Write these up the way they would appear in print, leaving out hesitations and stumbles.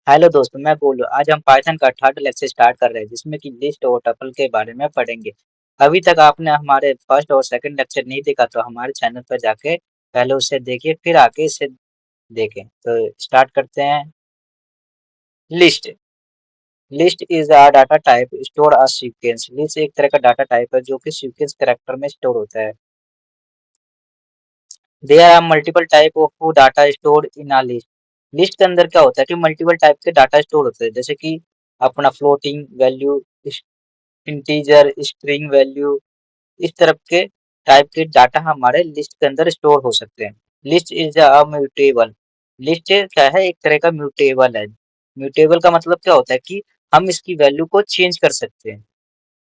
Hello दोस्तों, मैं बोलू आज हम पाइथन का थर्ड लेक्चर स्टार्ट कर रहे हैं जिसमें कि लिस्ट और टपल के बारे में पढ़ेंगे। अभी तक आपने हमारे फर्स्ट और सेकंड लेक्चर नहीं देखा तो हमारे चैनल पर जाके पहले उसे देखिए, फिर आके इसे देखें। तो स्टार्ट करते हैं। List list is a data type store a sequence. List एक तरह का डाटा टाइप है जो कि सीक्वेंस कैरेक्टर में स्टोर होता है। There are multiple type of data store in a list. List के अंदर क्या होता है कि मल्टीपल टाइप के डाटा स्टोर होते हैं, जैसे कि अपना floating value, integer, string value, इस तरह के टाइप के डाटा हमारे लिस्ट के अंदर स्टोर हो सकते हैं। List is a mutable. List क्या है? एक तरह का म्यूटेबल है। म्यूटेबल का मतलब क्या होता है कि हम इसकी वैल्यू को चेंज कर सकते हैं।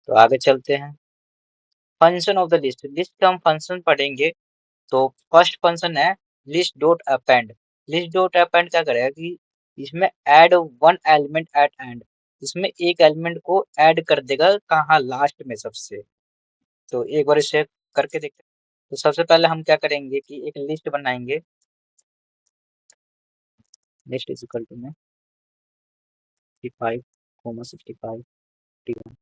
तो आगे चलते हैं। Function of the list. List का हम फंक्शन पढ़ेंगे। तो फर्स्ट फंक्शन है list dot append. List dot append क्या करेगा कि इसमें add one element at end, इसमें एक एलिमेंट को ऐड कर देगा कहाँ? लास्ट में सबसे। तो एक बार इसे करके देखते हैं। तो सबसे पहले हम क्या करेंगे कि एक लिस्ट बनाएंगे। लिस्ट इज इक्वल टू में 65, 65, 51।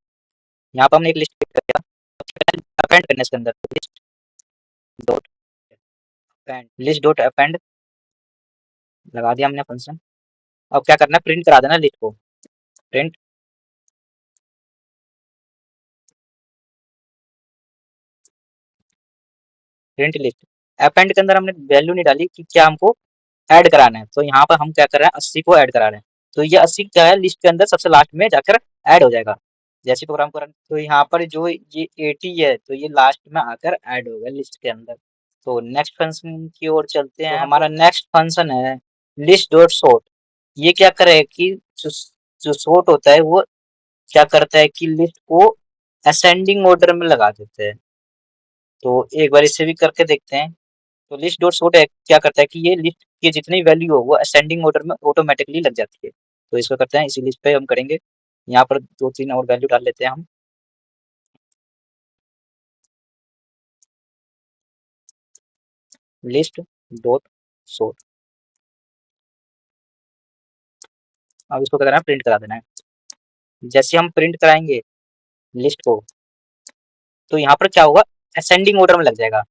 यहाँ पर हमने एक लिस्ट कर दिया। अपेंड करने के अंदर list dot append, list dot append लगा दिया हमने फंक्शन। अब क्या करना है? प्रिंट करा देना लिस्ट को। Print print list. अपेंड के अंदर हमने वैल्यू नहीं डाली कि क्या हमको ऐड कराना है, तो यहाँ पर हम क्या कर रहे हैं? 80 को ऐड करा रहे हैं। तो ये 80 क्या है? लिस्ट के अंदर सबसे लास्ट में जाकर ऐड हो जाएगा। जैसे प्रोग्राम को रन, तो यहाँ पर जो ये 80 है तो ये लास्ट में आकर ऐड होगा लिस्ट के अंदर। तो नेक्स्ट फंक्शन की ओर चलते हैं। तो हमारा नेक्स्ट फंक्शन है लिस्ट डॉट सॉर्ट। ये क्या करे कि जो जो सॉर्ट होता है वो क्या करता है कि लिस्ट को असेंडिंग ऑर्डर में लगा देते हैं। तो एक बार इसे भी करके देखते हैं। तो लिस्ट डॉट सॉर्ट क्या करता है कि ये लिस्ट की जितनी वैल्यू हो वो असेंडिंग ऑर्डर में ऑटोमेटिकली लग जाती है। तो इसको करते हैं, इसी लिस्ट पे हम करेंगे। यहाँ पर दो तीन और वैल्यू डाल लेते हैं हम। List dot sort. अब इसको क्या करना है? प्रिंट करा देना है। जैसे हम प्रिंट कराएंगे लिस्ट को तो यहाँ पर क्या होगा? असेंडिंग ऑर्डर में लग जाएगा।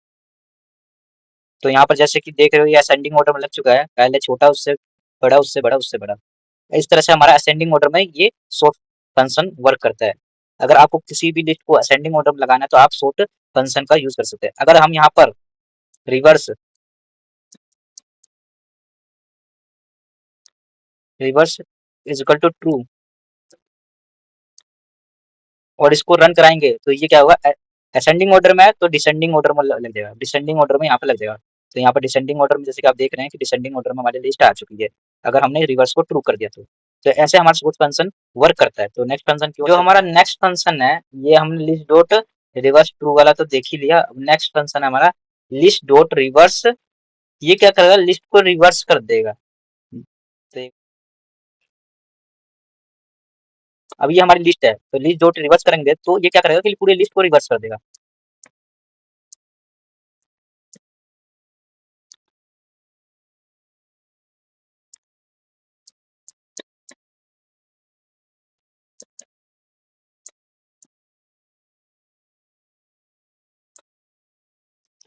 तो यहाँ पर जैसे कि देख रहे हो ये असेंडिंग ऑर्डर में लग चुका है, पहले छोटा, उससे बड़ा, उससे बड़ा, उससे बड़ा। इस तरह से हमारा असेंडिंग ऑर्डर में ये सॉर्ट फंक्शन वर्क करता है। अगर आपको किसी भी लिस्ट को असेंडिंग ऑर्डर में लगाना है तो आप सॉर्ट फंक्शन का यूज कर सकते हैं। अगर हम यहाँ पर reverse reverse is equal to true और इसको रन कराएंगे तो ये क्या होगा? असेंडिंग ऑर्डर में है तो डिसेंडिंग ऑर्डर में लग जाएगा, डिसेंडिंग ऑर्डर में यहाँ पे लग जाएगा। तो यहाँ पर डिसेंडिंग ऑर्डर में जैसे कि आप देख रहे हैं कि डिसेंडिंग ऑर्डर में हमारी लिस्ट आ चुकी है, अगर हमने रिवर्स को ट्रू कर दिया तो ऐसे हमारा सोर्स फंक्शन वर्क करता है। तो नेक्स्ट फंक्शन की जो हमारा नेक्स्ट फंक्शन है, ये हमने लिस्ट डॉट रिवर्स ट्रू वाला तो देख ही लिया। नेक्स्ट फंक्शन है हमारा लिस्ट डॉट रिवर्स। ये क्या करेगा? लिस्ट को रिवर्स कर देगा। तो अब ये हमारी लिस्ट है तो लिस्ट डॉट रिवर्स करेंगे तो ये क्या करेगा कि पूरी लिस्ट को रिवर्स कर देगा।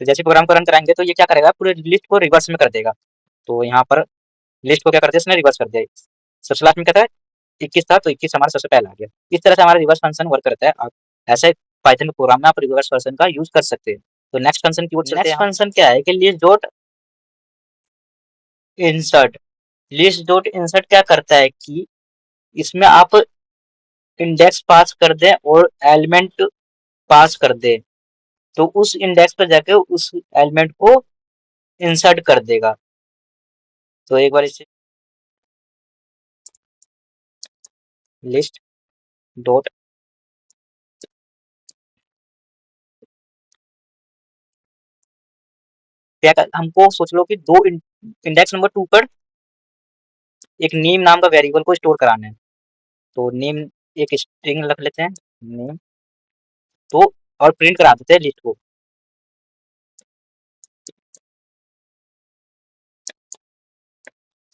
तो जैसे प्रोग्राम को रन कराएंगे तो ये क्या करेगा? पूरे लिस्ट को रिवर्स में कर देगा। तो यहाँ पर लिस्ट को क्या कर दिया? इसने रिवर्स कर दिया। सबसे लास्ट में क्या था? 21 था तो 21 हमारा सबसे पहला आ गया। इस तरह से हमारा रिवर्स फंक्शन वर्क करता है। आप ऐसे पाइथन के प्रोग्राम में आप रिवर्स फंक्शन का यूज कर सकते हैं। तो नेक्स्ट फंक्शन की ओर चलते हैं। नेक्स्ट फंक्शन क्या है कि list dot insert. List dot insert क्या करता है कि इसमें आप इंडेक्स पास कर दें और एलिमेंट पास कर दें तो उस इंडेक्स पर जाके उस एलिमेंट को इंसर्ट कर देगा। तो एक बार इसे लिस्ट डॉट क्या हमको सोच लो कि दो इंडेक्स नंबर 2 पर एक नेम नाम का वेरिएबल को स्टोर कराना है। तो नेम एक स्ट्रिंग रख लेते हैं, नेम। तो और प्रिंट करा देते हैं लिस्ट को।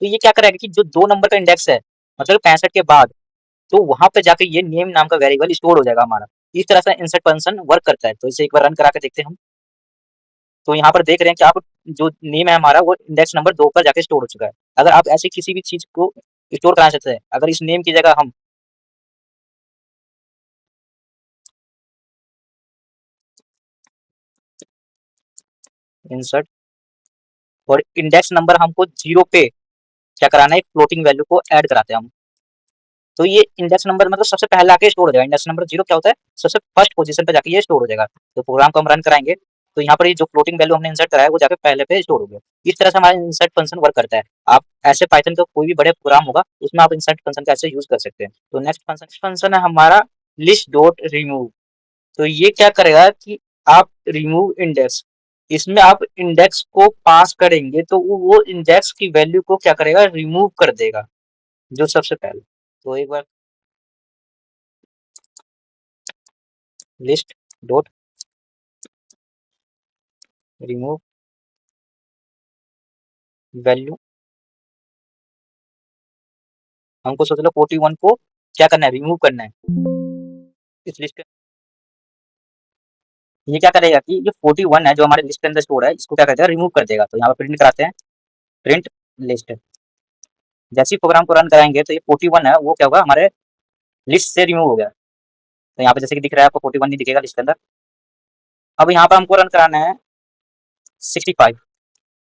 तो ये क्या करेगा कि जो 2 नंबर का इंडेक्स है मतलब 65 के बाद, तो वहां पे जाके ये नेम नाम का वेरिएबल स्टोर हो जाएगा हमारा। इस तरह से इंसर्ट फंक्शन वर्क करता है। तो इसे एक बार रन करा के देखते हैं हम। तो यहाँ पर देख रहे हैं कि आप जो नेम है हमारा वो इंडेक्स नंबर 2 पर जाके स्टोर हो चुका है। अगर आप ऐसी किसी भी चीज को स्टोर कराना चाहते हैं, अगर इस नेम की जगह हम इंसर्ट और इंडेक्स नंबर हमको 0 पे क्या कराना है, एक फ्लोटिंग वैल्यू को ऐड कराते हैं हम। तो ये इंडेक्स नंबर मतलब सबसे पहले आके स्टोर हो जाएगा। इंडेक्स नंबर 0 क्या होता है, सबसे फर्स्ट पोजीशन पे जाके ये स्टोर हो जाएगा। तो प्रोग्राम को हम रन कराएंगे तो यहाँ पर ये जो फ्लोटिंग वैल्यू हमने इंसर्ट कराया है वो जाके पहले पे स्टोर हो गया। इस तरह से हमारा इंसर्ट फंक्शन वर्क करता है। आप ऐसे पाइथन का कोई भी बड़े प्रोग्राम होगा उसमें आप इंसर्ट फंक्शन का ऐसे यूज कर सकते हैं। तो नेक्स्ट फंक्शन है हमारा लिस्ट डॉट रिमूव। तो ये क्या करेगा कि आप रिमूव इंडेक्स, इसमें आप इंडेक्स को पास करेंगे तो वो इंडेक्स की वैल्यू को क्या करेगा, रिमूव कर देगा जो सबसे पहले। तो एक बार लिस्ट डॉट रिमूव वैल्यू, हमको सोच लो 41 को क्या करना है, रिमूव करना है इस लिस्ट। ये क्या करेगा कि ये 41 है जो हमारे लिस्ट के अंदर स्टोर है, इसको क्या करता है, रिमूव कर देगा। तो यहाँ पर प्रिंट कराते हैं, प्रिंट लिस्ट। जैसे ही प्रोग्राम को रन कराएंगे तो ये 41 है वो क्या होगा, हमारे लिस्ट से रिमूव हो गया। तो यहाँ पे जैसे कि दिख रहा है आपको 41 नहीं दिखेगा लिस्ट के अंदर। अब यहाँ पर हमको रन कराना है 65।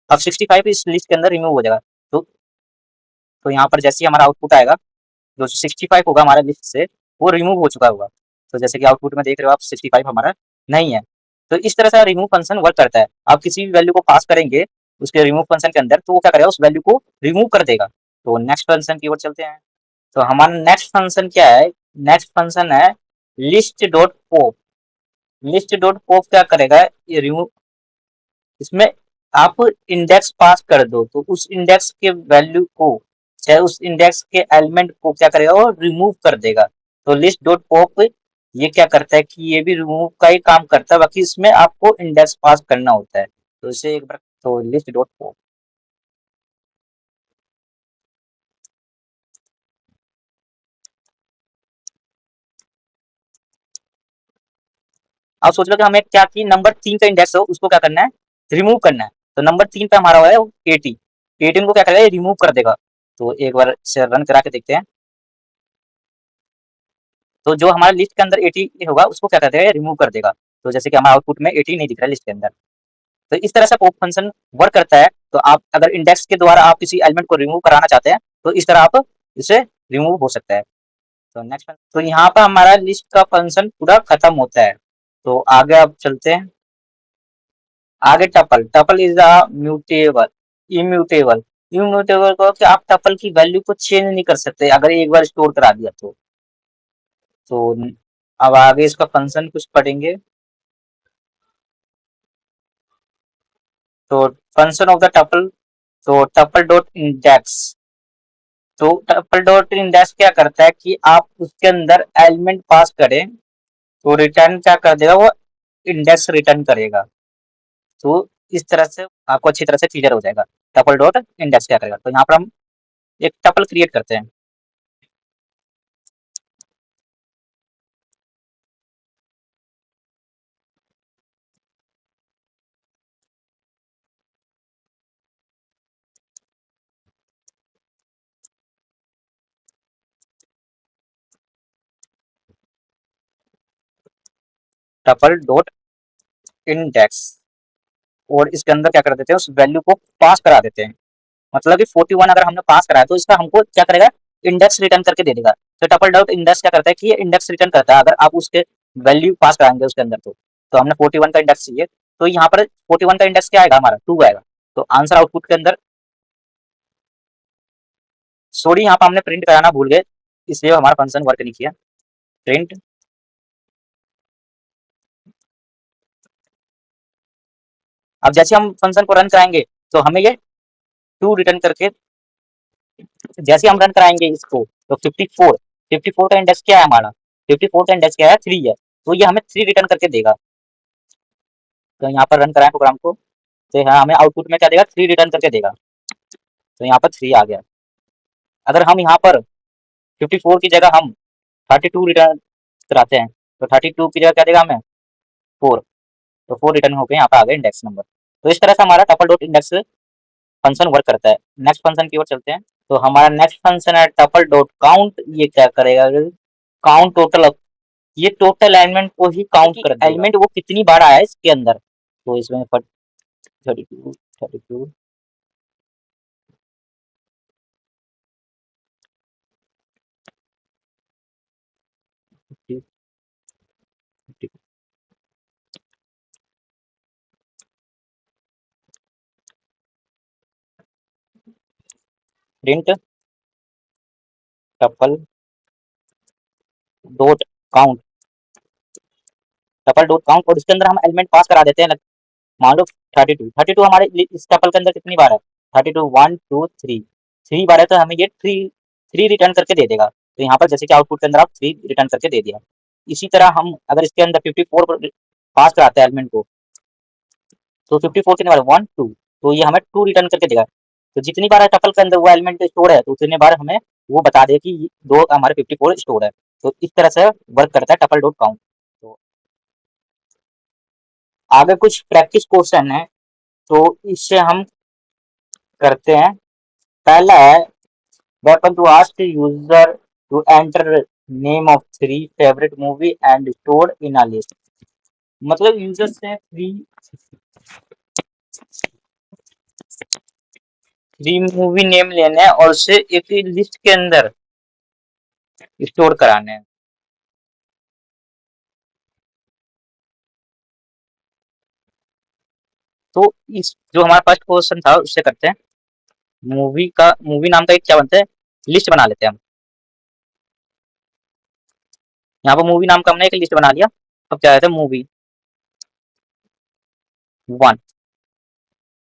अब 65 इस लिस्ट के अंदर रिमूव हो जाएगा। तो यहाँ पर जैसे ही हमारा आउटपुट आएगा, जो 65 होगा हमारे लिस्ट से वो रिमूव हो चुका होगा। तो जैसे कि आउटपुट में देख रहे हो आप 65 हमारा नहीं है। तो इस तरह से रिमूव फंक्शन वर्क करता है। आप किसी भी वैल्यू को पास करेंगे उसके रिमूव फंक्शन के अंदर तो वो क्या करेगा, उस वैल्यू को रिमूव कर देगा। तो नेक्स्ट फंक्शन की ओर चलते हैं। तो हमारा नेक्स्ट फंक्शन क्या है, नेक्स्ट फंक्शन है list dot pop. List dot pop क्या करेगा, ये रिमूव, इसमें आप इंडेक्स पास कर दो तो उस इंडेक्स के वैल्यू को, चाहे उस इंडेक्स के एलिमेंट को क्या करेगा, वो रिमूव कर देगा। तो लिस्ट डॉट पॉप ये क्या करता है कि ये भी रिमूव का ही काम करता है, बाकी इसमें आपको इंडेक्स पास करना होता है। तो इसे एक बार, तो लिस्ट डॉट पॉप, आप सोच लो कि हमें क्या की नंबर 3 का इंडेक्स हो उसको क्या करना है, रिमूव करना है। तो नंबर 3 पे हमारा हुआ है 80, 18 को क्या करेगा, रिमूव कर देगा। तो एक बार से रन करा के देखते हैं। तो जो हमारे लिस्ट के अंदर 80 होगा उसको क्या कहते हैं, रिमूव कर देगा। तो जैसे कि हमारे आउटपुट में 80 नहीं दिख रहा है लिस्ट के अंदर। तो इस तरह से पॉप फंक्शन वर्क करता है। तो आप अगर इंडेक्स के द्वारा आप किसी एलिमेंट को रिमूव कराना चाहते हैं तो इस तरह आप इसे रिमूव हो सकता है। तो नेक्स्ट, तो यहाँ पर हमारा लिस्ट का फंक्शन पूरा खत्म होता है। तो आगे आप चलते हैं। आगे tuple, tuple is a mutable, immutable. Immutable को कि आप टपल की वैल्यू को चेंज नहीं कर सकते अगर एक बार स्टोर करा दिया तो अब आगे इसका फंक्शन कुछ पढ़ेंगे। तो फंक्शन ऑफ द टपल, तो टपल डॉट इंडेक्स, तो टपल डॉट इंडेक्स क्या करता है कि आप उसके अंदर एलिमेंट पास करें तो रिटर्न क्या कर देगा, वो इंडेक्स रिटर्न करेगा। तो इस तरह से आपको अच्छी तरह से क्लियर हो जाएगा टपल डॉट इंडेक्स क्या करेगा। तो यहाँ पर हम एक टपल क्रिएट करते हैं। टपल डॉट इंडेक्स, और इसके अंदर क्या कर देते हैं, उस वैल्यू को पास करा देते हैं। मतलब कि 41 अगर हमने पास कराया तो इसका हमको क्या करेगा, इंडेक्स रिटर्न करके दे देगा। तो टपल डॉट इंडेक्स क्या करता है कि ये इंडेक्स रिटर्न करता है अगर आप उसके वैल्यू पास कराएंगे उसके अंदर। तो हमने 41 का इंडेक्स चाहिए, तो यहाँ पर 41 का इंडेक्स क्या आएगा, हमारा 2 आएगा। तो आंसर आउटपुट के अंदर, सॉरी यहाँ पर हमने प्रिंट कराना भूल गए इसलिए हमारा फंक्शन वर्क नहीं किया। प्रिंट, अब जैसे हम फंक्शन को रन कराएंगे तो हमें ये 2 रिटर्न करके, जैसे हम रन कराएंगे इसको तो 54, 54 का इंडेक्स क्या है हमारा, 54 का इंडेक्स क्या है, 3 है। तो ये हमें 3 रिटर्न करके देगा। तो यहाँ पर रन कराएं प्रोग्राम को तो यहाँ हमें आउटपुट में क्या देगा, 3 रिटर्न करके देगा। तो यहाँ पर 3 आ गया। अगर हम यहाँ पर 54 की जगह हम 32 रिटर्न कराते हैं, तो 32 की जगह क्या देगा हमें 4, तो 4 रिटर्न हो गए, यहाँ पे आ गए इंडेक्स नंबर। तो इस तरह से हमारा tuple dot index function work करता है। नेक्स्ट फंक्शन की ओर चलते हैं। तो हमारा नेक्स्ट फंक्शन है टपल डॉट काउंट। ये क्या करेगा, काउंट टोटल, ये टोटल एलिमेंट को ही काउंट कर देगा, एलिमेंट वो कितनी बार आया है इसके अंदर। तो इसमें 32 32 print tuple dot count, tuple dot count, और इसके अंदर हम एलिमेंट पास करा देते हैं। मान लो 32 हमारे इस टपल के अंदर कितनी बार है, 32 1 2 3, 3 बार है, तो हमें ये 3 रिटर्न करके दे देगा। तो यहाँ पर जैसे कि आउटपुट के अंदर आप 3 रिटर्न करके दे दिया। इसी तरह हम अगर इसके अंदर 54 पास कराते हैं एलिमेंट को, तो 54 कितने बार 1 2, तो ये हमें 2 रिटर्न करके देगा। तो जितनी बार टपल के अंदर वो एलिमेंट स्टोर है, तो उतने बार हमें वो बता दे कि दो हमारे 54 स्टोर है। तो इस तरह से वर्क करता है टपल डॉट काउंट। तो आगे कुछ प्रैक्टिस क्वेश्चन है, तो इससे हम करते हैं। पहला है, वेपन to ask user to enter name of 3 favourite movie and store in a list. मतलब यूजर से 3 मूवी नेम लेने हैं और उसे एक लिस्ट के अंदर स्टोर कराने हैं। तो इस जो हमारा फर्स्ट क्वेश्चन था उससे करते हैं। मूवी नाम का एक क्या बनता है, लिस्ट बना लेते हैं हम। यहाँ पर मूवी नाम का हमने एक लिस्ट बना लिया। अब क्या कहते हैं, मूवी 1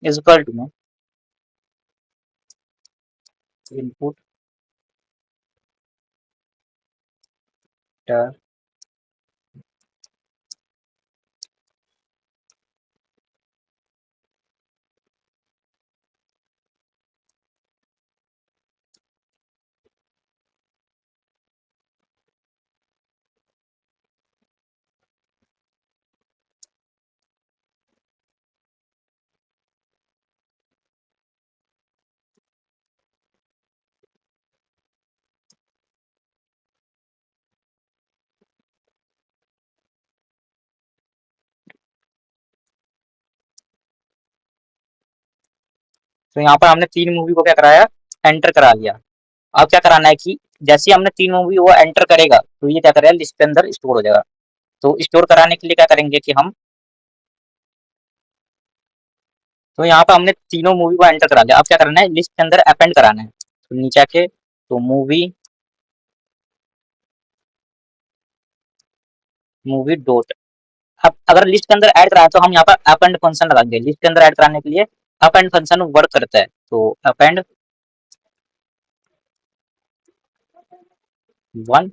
इज इक्वल टू में इनपुट तो यहाँ पर हमने 3 मूवी को क्या कराया, एंटर करा लिया। अब क्या कराना है कि जैसे ही हमने 3 मूवी वो एंटर करेगा, तो ये क्या करेगा, लिस्ट के अंदर स्टोर हो जाएगा। तो स्टोर कराने के लिए क्या करेंगे कि हम, तो यहाँ पर हमने तीनों मूवी को एंटर करा लिया। अब क्या करना है, लिस्ट के अंदर अपेंड कराना है। तो नीचे आके तो मूवी मूवी डॉट, अब अगर लिस्ट के अंदर ऐड कराए तो हम यहाँ पर अपेंड फंक्शन लगाएंगे। लिस्ट के अंदर ऐड कराने के लिए अपेंड फंक्शन वर्क करता है। तो अपेंड 1,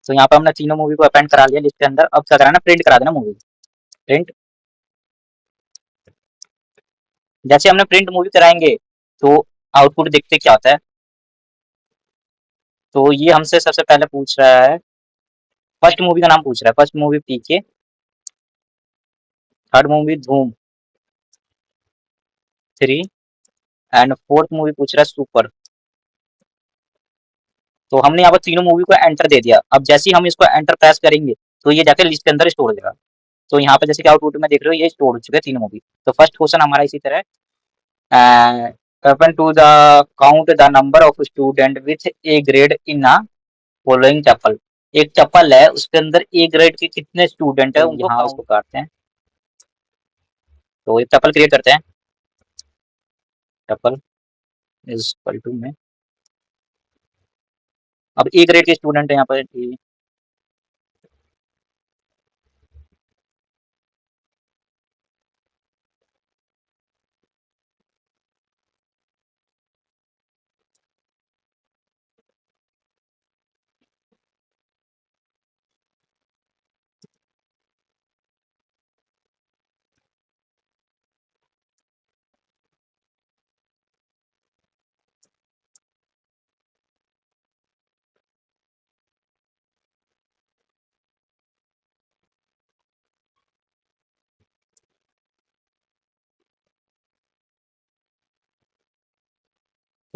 तो यहाँ पर हमने तीनों मूवी को अपेंड करा लिया लिस्ट के अंदर। अब क्या कराना, प्रिंट करा देना मूवी, प्रिंट। जैसे हमने प्रिंट मूवी कराएंगे, तो आउटपुट देखते क्या होता है। तो ये हमसे सबसे पहले पूछ रहा है, फर्स्ट मूवी का नाम पूछ रहा है, फर्स्ट मूवी पीके, थर्ड मूवी धूम 3, एंड फोर्थ मूवी पूछ रहा है सुपर। तो हमने यहाँ पर तीनों मूवी को एंटर दे दिया। अब जैसे ही हम इसको एंटर प्रेस करेंगे, तो ये जाकर लिस्ट के अंदर स्टोर हो जाएगा। तो यहाँ पे जैसे कि आउटपुट में देख रहे हो, ये स्टोर हो चुके हैं तीनों मूवी। तो फर्स्ट क्वेश्चन हमारा इसी तरह है, open to the count the number of student with a grade in a following chapel। एक चप्पल है, उसके अंदर ए ग्रेड के कितने स्टूडेंट है, उनको यहाँ उसको काटते हैं। तो एक चप्पल क्रिएट करते हैं, चप्पल इज इक्वल टू में, अब ए ग्रेड के स्टूडेंट है यहाँ पर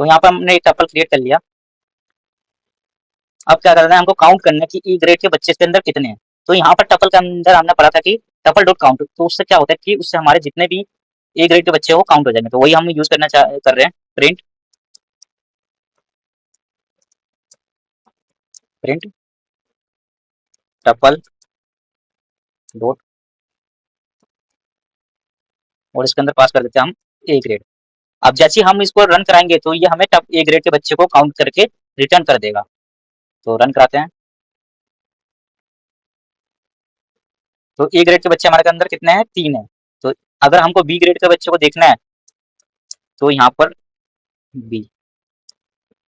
तो यहाँ पर हमने एक टपल क्रिएट कर लिया। अब क्या करना है, हमको काउंट करना है कि ई ग्रेड के बच्चे इसके अंदर कितने हैं। तो यहाँ पर टपल के अंदर हमने पढ़ा था कि टपल डॉट काउंट, तो उससे क्या होता है कि उससे हमारे जितने भी ए ग्रेड के बच्चे हैं वो काउंट हो जाएंगे। तो वही हम यूज कर रहे हैं, प्रिंट प्रिंट टपल डॉट, और इसके अंदर पास कर देते हैं हम ए ग्रेड। अब जैसे ही हम इसको रन कराएंगे तो ये हमें टप ए ग्रेड के बच्चे को काउंट करके रिटर्न कर देगा। तो रन कराते हैं। तो ए ग्रेड के बच्चे हमारे अंदर कितने हैं, 3 है। तो अगर हमको बी ग्रेड के बच्चे को देखना है तो यहाँ पर बी,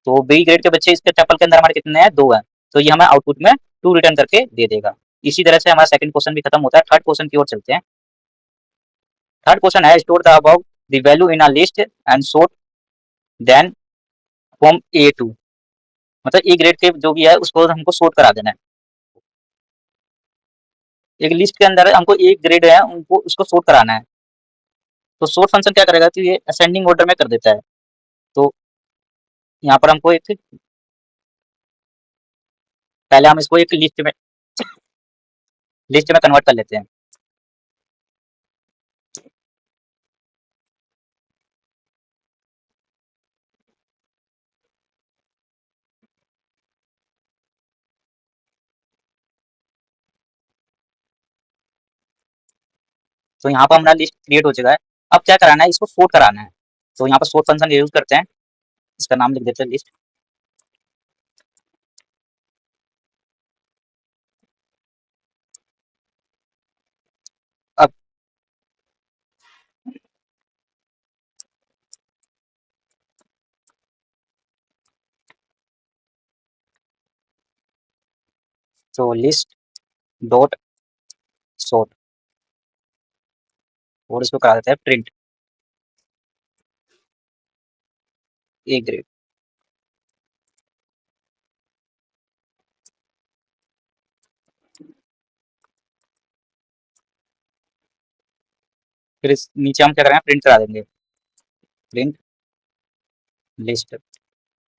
तो बी ग्रेड के बच्चे इसके टपल के अंदर हमारे कितने हैं, 2 हैं। तो ये हमें आउटपुट में 2 रिटर्न करके दे देगा। इसी तरह से हमारा सेकंड क्वेश्चन भी खत्म होता है। थर्ड क्वेश्चन की ओर चलते हैं। थर्ड क्वेश्चन है, store the above the value in a list and sort then from A to, मतलब ए ग्रेड के जो भी है उसको हमको सॉर्ट करा देना है। एक लिस्ट के अंदर हमको एक ग्रेड है उनको उसको सॉर्ट कराना है। तो सॉर्ट फंक्शन क्या करेगा कि ये असेंडिंग ऑर्डर में कर देता है। तो यहाँ पर हमको एक, पहले हम इसको एक लिस्ट में कन्वर्ट कर लेते हैं। तो यहाँ पर हमारा लिस्ट क्रिएट हो चुका है। अब क्या कराना है, इसको सॉर्ट कराना है। तो यहाँ पर सॉर्ट फंक्शन यूज करते हैं, इसका नाम लिख देते हैं लिस्ट। अब तो लिस्ट डॉट सॉर्ट, और इसको करा देते हैं प्रिंट ए ग्रेड। फिर इस नीचे हम क्या करेंगे, प्रिंट करा देंगे, प्रिंट लिस्ट।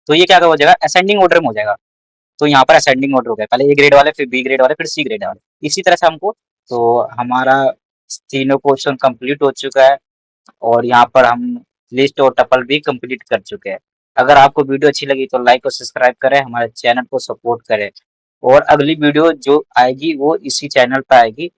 तो ये क्या हो जाएगा, असेंडिंग ऑर्डर में हो जाएगा। तो यहाँ पर असेंडिंग ऑर्डर हो गया, पहले ए ग्रेड वाले, फिर बी ग्रेड वाले, फिर सी ग्रेड वाले, इसी तरह से हमको। तो हमारा तीनों क्वेश्चन कंप्लीट हो चुका है, और यहाँ पर हम लिस्ट और टपल भी कंप्लीट कर चुके हैं। अगर आपको वीडियो अच्छी लगी तो लाइक और सब्सक्राइब करें, हमारे चैनल को सपोर्ट करें, और अगली वीडियो जो आएगी वो इसी चैनल पर आएगी।